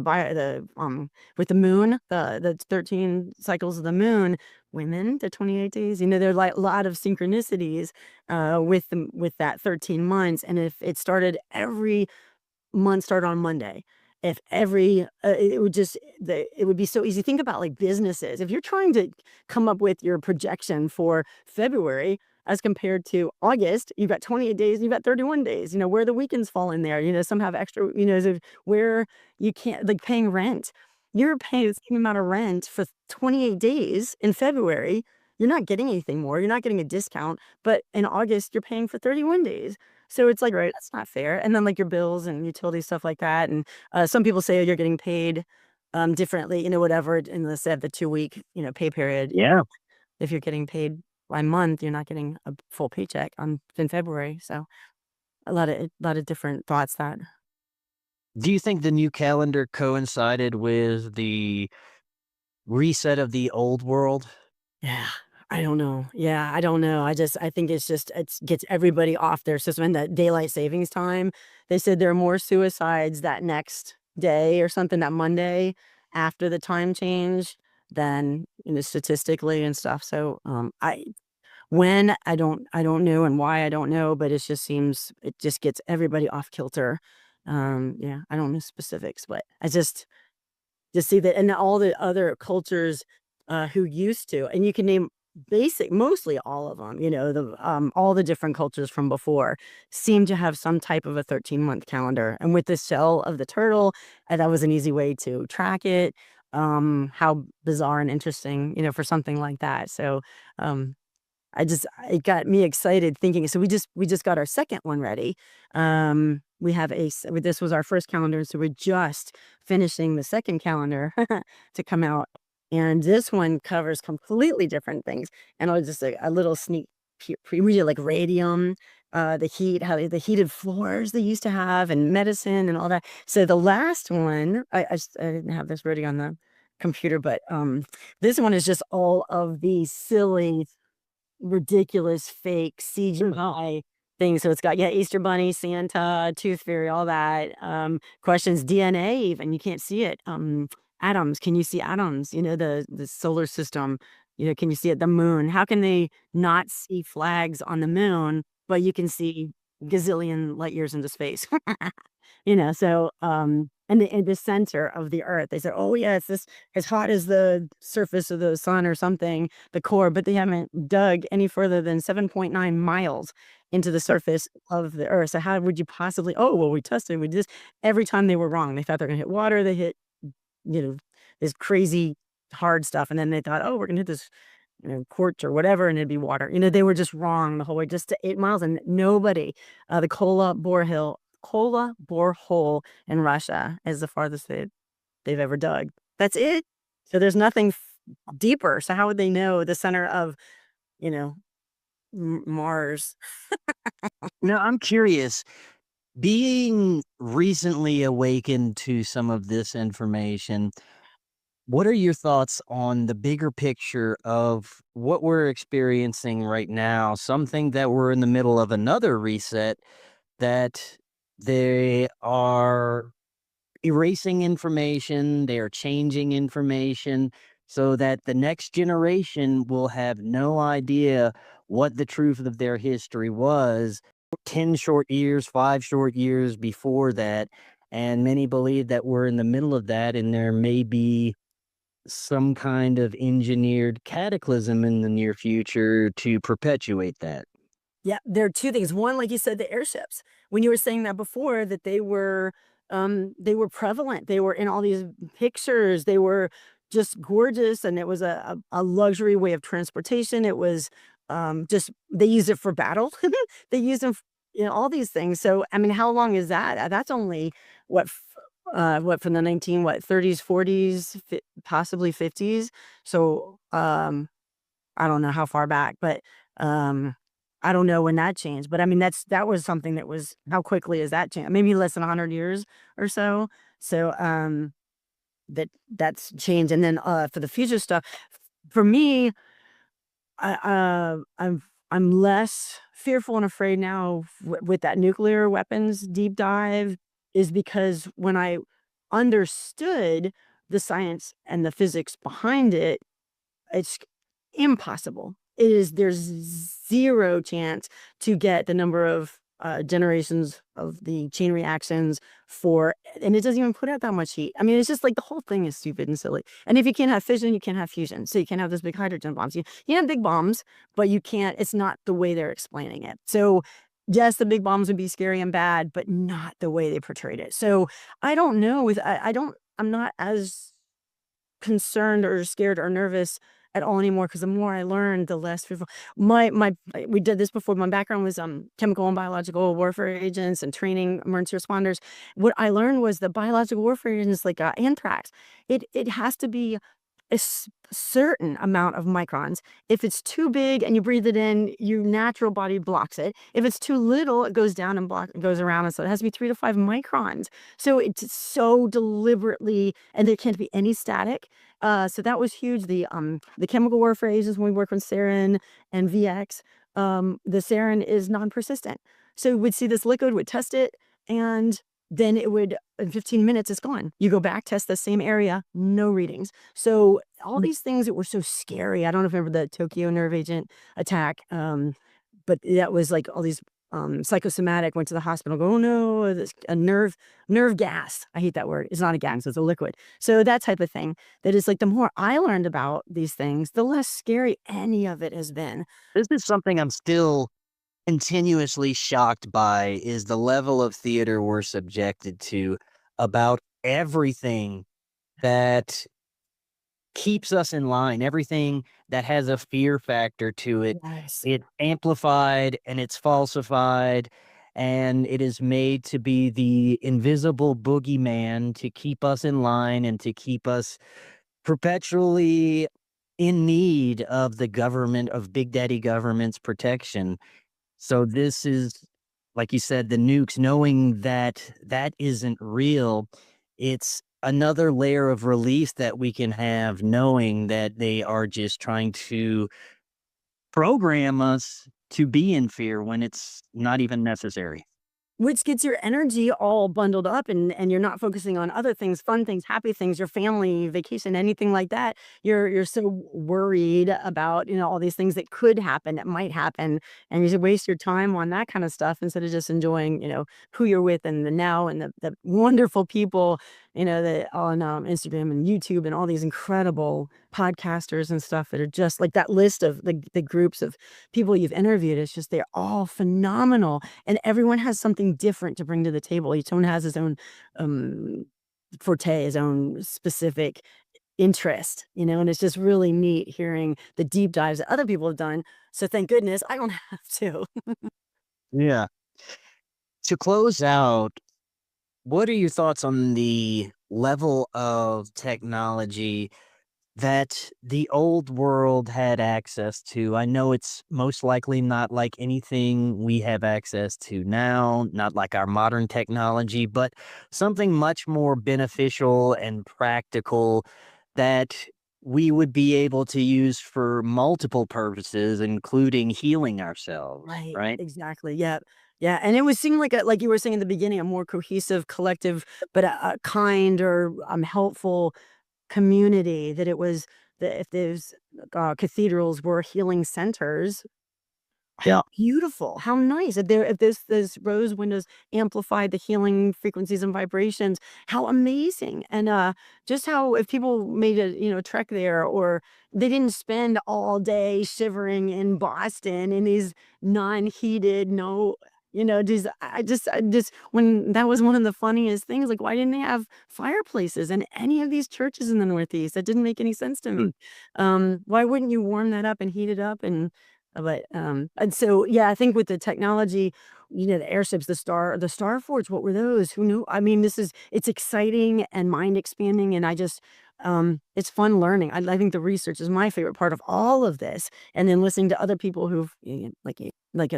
with the moon, the 13 cycles of the moon, women, the 28 days. There are like a lot of synchronicities with that 13 months. And if it started every month start on Monday. If every it would be so easy. Think about like businesses. If you're trying to come up with your projection for February as compared to August, you've got 28 days, you've got 31 days, where the weekends fall in there. Some have extra, where you can't like paying rent. You're paying the same amount of rent for 28 days in February. You're not getting anything more. You're not getting a discount. But in August, you're paying for 31 days. So it's like, Right. that's not fair. And then like your bills and utilities, stuff like that. And some people say you're getting paid differently, whatever, in the 2-week, pay period. Yeah. If you're getting paid by month, you're not getting a full paycheck in February. So a lot of different thoughts that. Do you think the new calendar coincided with the reset of the old world? Yeah, I don't know. Yeah, I don't know. I think it gets everybody off their system. And that daylight savings time, they said there are more suicides that next day or something, that Monday after the time change than, statistically and stuff. So, I don't know, and why I don't know, but it just gets everybody off kilter. Yeah, I don't know specifics, but I just see that, and all the other cultures who used to, and you can name mostly all of them, all the different cultures from before seem to have some type of a 13-month calendar. And with the shell of the turtle, that was an easy way to track it. How bizarre and interesting, for something like that. So, it got me excited thinking. So we just got our second one ready. This was our first calendar, so we're just finishing the second calendar to come out. And this one covers completely different things. And I'll just a little sneak preview, like radium, the heat, the heated floors they used to have, and medicine and all that. So the last one, I didn't have this ready on the computer, but this one is just all of these silly, ridiculous fake CGI things. So it's got, Easter Bunny, Santa, Tooth Fairy, all that. Questions DNA even. You can't see it. Atoms. Can you see atoms? The solar system. Can you see it? The moon. How can they not see flags on the moon, but you can see gazillion light years into space? So and in the center of the earth, they said, oh yeah, it's this as hot as the surface of the sun or something, the core, but they haven't dug any further than 7.9 miles into the surface of the earth. So how would you possibly, oh well, we tested, we just, every time they were wrong. They thought they're gonna hit water, they hit, this crazy hard stuff, and then they thought, oh, we're gonna hit this, quartz or whatever, and it'd be water. They were just wrong the whole way, just to 8 miles, and nobody, the Kola borehole in Russia is the farthest they've ever dug. That's it. So there's nothing deeper. So how would they know the center of, Mars? Now, I'm curious, being recently awakened to some of this information, what are your thoughts on the bigger picture of what we're experiencing right now? Something that we're in the middle of another reset, that they are erasing information, they are changing information so that the next generation will have no idea what the truth of their history was 10 short years, 5 short years before that. And many believe that we're in the middle of that, and there may be some kind of engineered cataclysm in the near future to perpetuate that. Yeah, there are two things. One, like you said, the airships. When you were saying that before, that they were prevalent. They were in all these pictures. They were just gorgeous, and it was a luxury way of transportation. It was just they used it for battle. They used them all these things. So, I mean, how long is that? That's only what from the 30s, 40s, possibly 50s. So, I don't know how far back, but I don't know when that changed. But I mean, that was something that was how quickly has that changed? Maybe less than 100 years or so. So, that's changed. And then for the future stuff, for me, I'm less fearful and afraid now with that nuclear weapons deep dive, is because when I understood the science and the physics behind it, it's impossible. There's zero chance to get the number of generations of the chain reactions and it doesn't even put out that much heat. I mean, it's just like the whole thing is stupid and silly. And if you can't have fission, you can't have fusion. So you can't have those big hydrogen bombs. You have big bombs, but you can't, it's not the way they're explaining it. So yes, the big bombs would be scary and bad, but not the way they portrayed it. So I don't know I'm not as concerned or scared or nervous at all anymore, because the more I learned, the less fearful. We did this before. My background was chemical and biological warfare agents and training emergency responders. What I learned was that biological warfare agents like anthrax, it has to be a certain amount of microns. If it's too big and you breathe it in, your natural body blocks it. If it's too little, it goes down and goes around. And so it has to be 3 to 5 microns. So it's so deliberately, and there can't be any static. So that was huge. The chemical warfare agents, when we work with sarin and VX, the sarin is non-persistent. So we'd see this liquid, would test it, and then it would, in 15 minutes, it's gone. You go back, test the same area, no readings. So all these things that were so scary. I don't know if you remember the Tokyo nerve agent attack, but that was like all these psychosomatic, went to the hospital, go, oh no, this a nerve gas. I hate that word. It's not a gas, it's a liquid. So that type of thing, that is like, the more I learned about these things, the less scary any of it has been. This is something I'm still continuously shocked by, is the level of theater we're subjected to about everything that keeps us in line, everything that has a fear factor to it. Yes. It's amplified and it's falsified, and it is made to be the invisible boogeyman to keep us in line and to keep us perpetually in need of the government, of Big Daddy government's protection. So this is, like you said, the nukes, knowing that that isn't real. It's another layer of relief that we can have, knowing that they are just trying to program us to be in fear when it's not even necessary. Which gets your energy all bundled up, and you're not focusing on other things, fun things, happy things, your family, vacation, anything like that. You're so worried about, all these things that could happen, that might happen, and you should waste your time on that kind of stuff instead of just enjoying, who you're with and the now and the wonderful people, that on Instagram and YouTube and all these incredible podcasters and stuff that are just like that list of the groups of people you've interviewed. It's just, they're all phenomenal, and everyone has something different to bring to the table. Each one has his own forte, his own specific interest, and it's just really neat hearing the deep dives that other people have done. So thank goodness I don't have to. Yeah. To close out, what are your thoughts on the level of technology that the old world had access to? I know it's most likely not like anything we have access to now, not like our modern technology, but something much more beneficial and practical that we would be able to use for multiple purposes, including healing ourselves, Right. right? Exactly. Yeah. Yeah. And it would seem like you were saying in the beginning, a more cohesive, collective, but a kind or helpful community. That it was that if those cathedrals were healing centers, Yeah. how beautiful, how nice. If those rose windows amplified the healing frequencies and vibrations, how amazing. And just how, if people made a trek there, or they didn't spend all day shivering in Boston in these non-heated, no, I just when that was one of the funniest things, like, why didn't they have fireplaces in any of these churches in the Northeast? That didn't make any sense to me. Why wouldn't you warm that up and heat it up? And so, yeah, I think with the technology the airships, the Star Forge, what were those? Who knew? I mean, it's exciting and mind expanding, and it's fun learning. I think the research is my favorite part of all of this, and then listening to other people who've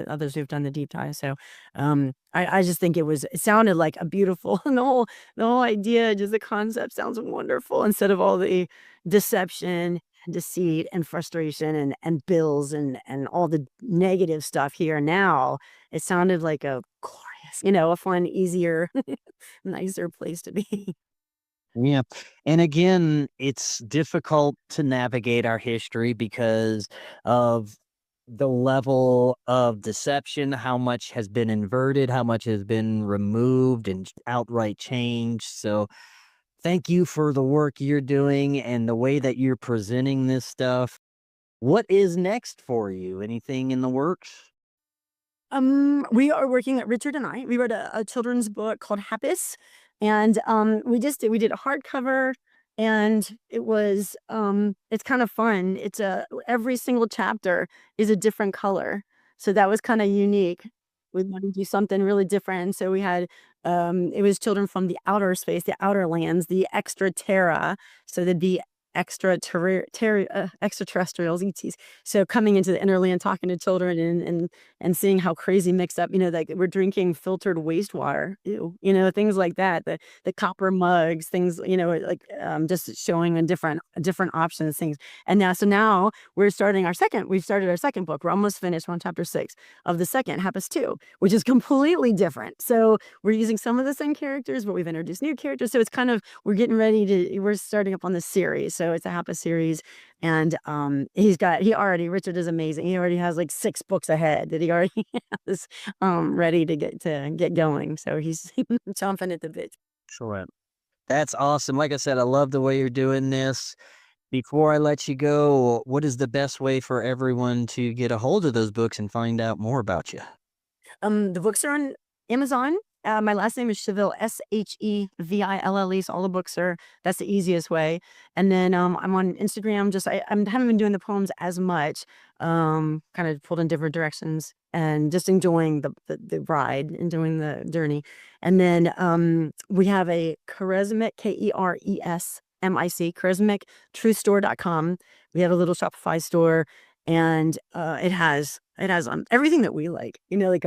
others who've done the deep dive. So, I just think it sounded like a beautiful, and the whole idea, just the concept sounds wonderful instead of all the deception and deceit and frustration and bills and all the negative stuff here now. It sounded like a glorious, a fun, easier, nicer place to be. Yeah. And again, it's difficult to navigate our history because of the level of deception, how much has been inverted, how much has been removed and outright changed. So thank you for the work you're doing and the way that you're presenting this stuff. What is next for you? Anything in the works? We are working at Richard and we wrote a children's book called Happus, and we did a hardcover, and it's kind of fun. Every single chapter is a different color, so that was kind of unique. We wanted to do something really different, so we had it was children from the outer space, the outer lands, the extra terra, so there'd be extraterrestrials, ETs. So coming into the inner land, talking to children and seeing how crazy mixed up, like we're drinking filtered wastewater, ew, things like that. The copper mugs, things, just showing a different options, things. And now we've started our second book. We're almost finished. We're on chapter 6 of the second, Happus 2, which is completely different. So we're using some of the same characters, but we've introduced new characters. So it's kind of, we're starting up on the series. So it's a Happus series, and Richard is amazing. He already has like 6 books ahead that he already has ready to get going. So he's chomping at the bit. Excellent. That's awesome. Like I said, I love the way you're doing this. Before I let you go, what is the best way for everyone to get a hold of those books and find out more about you? The books are on Amazon. My last name is Sheville, Sheville. So all the books that's the easiest way. And then I'm on Instagram. I haven't been doing the poems as much. Kind of pulled in different directions and just enjoying the ride, enjoying the journey. And then we have a charismatic, KERESMIC, charismictruthstore.com. We have a little Shopify store, and it has everything that we like. Like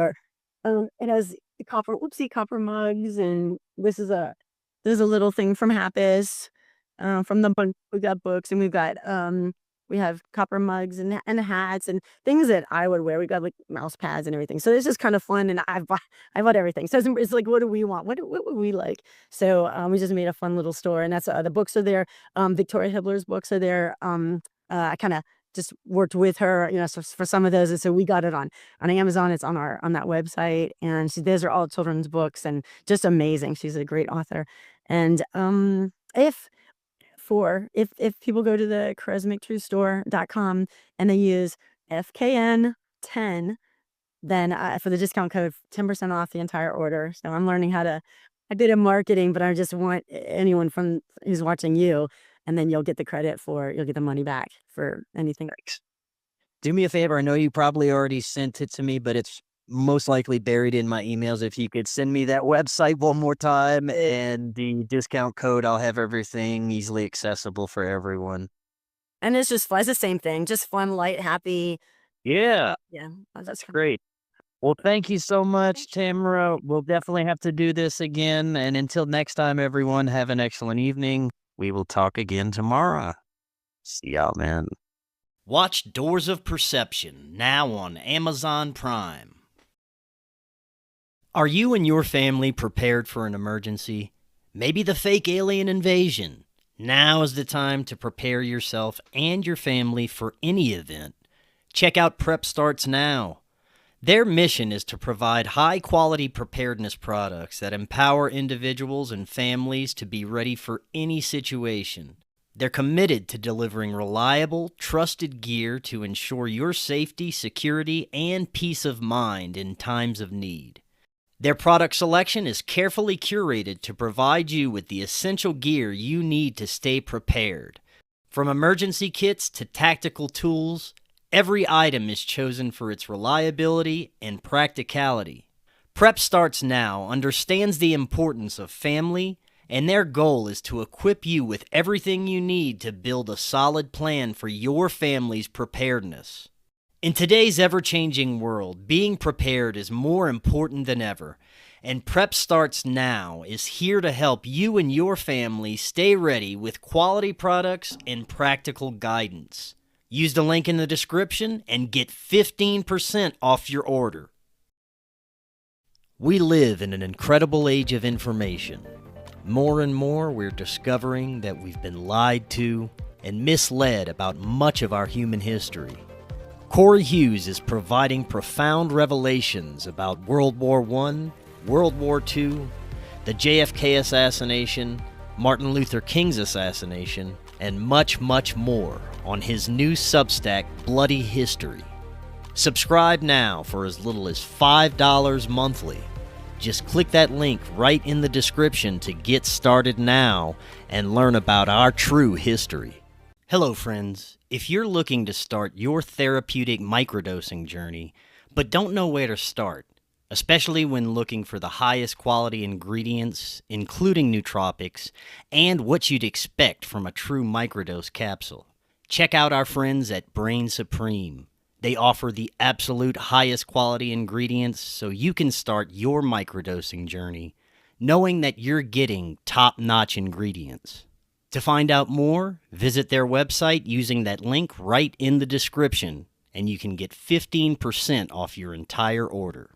it has copper mugs, and there's a little thing from Happus, from the book. We got books, and we have copper mugs and hats and things that I would wear. We got like mouse pads and everything. So it's just kind of fun, and I bought everything. So it's like, what do we want? What would we like? So we just made a fun little store, and that's the books are there. Victoria Hibbler's books are there. I kind of just worked with her, so for some of those, and so we got it on Amazon. It's on that website, and those are all children's books and just amazing. She's a great author. And if people go to the charismictruthstore.com and they use FKN 10, then for the discount code, 10% off the entire order. So I'm learning I did a marketing, but I just want anyone who's watching you. And then you'll get the money back for anything. Do me a favor. I know you probably already sent it to me, but it's most likely buried in my emails. If you could send me that website one more time and the discount code, I'll have everything easily accessible for everyone. And it's just fun. It's the same thing. Just fun, light, happy. Yeah. Yeah. That's great. Well, thank you so much, Tamera. We'll definitely have to do this again. And until next time, everyone, have an excellent evening. We will talk again tomorrow. See y'all, man. Watch Doors of Perception, now on Amazon Prime. Are you and your family prepared for an emergency? Maybe the fake alien invasion? Now is the time to prepare yourself and your family for any event. Check out Prep Starts Now. Their mission is to provide high-quality preparedness products that empower individuals and families to be ready for any situation. They're committed to delivering reliable, trusted gear to ensure your safety, security, and peace of mind in times of need. Their product selection is carefully curated to provide you with the essential gear you need to stay prepared. From emergency kits to tactical tools, every item is chosen for its reliability and practicality. Prep Starts Now understands the importance of family, and their goal is to equip you with everything you need to build a solid plan for your family's preparedness. In today's ever-changing world, being prepared is more important than ever, and Prep Starts Now is here to help you and your family stay ready with quality products and practical guidance. Use the link in the description and get 15% off your order. We live in an incredible age of information. More and more, we're discovering that we've been lied to and misled about much of our human history. Cory Hughes is providing profound revelations about World War I, World War II, the JFK assassination, Martin Luther King's assassination, and much, much more on his new Substack, Bloody History. Subscribe now for as little as $5 monthly. Just click that link right in the description to get started now and learn about our true history. Hello, friends. If you're looking to start your therapeutic microdosing journey, but don't know where to start, especially when looking for the highest quality ingredients, including nootropics, and what you'd expect from a true microdose capsule, check out our friends at Brainsupreme. They offer the absolute highest quality ingredients so you can start your microdosing journey, knowing that you're getting top-notch ingredients. To find out more, visit their website using that link right in the description, and you can get 15% off your entire order.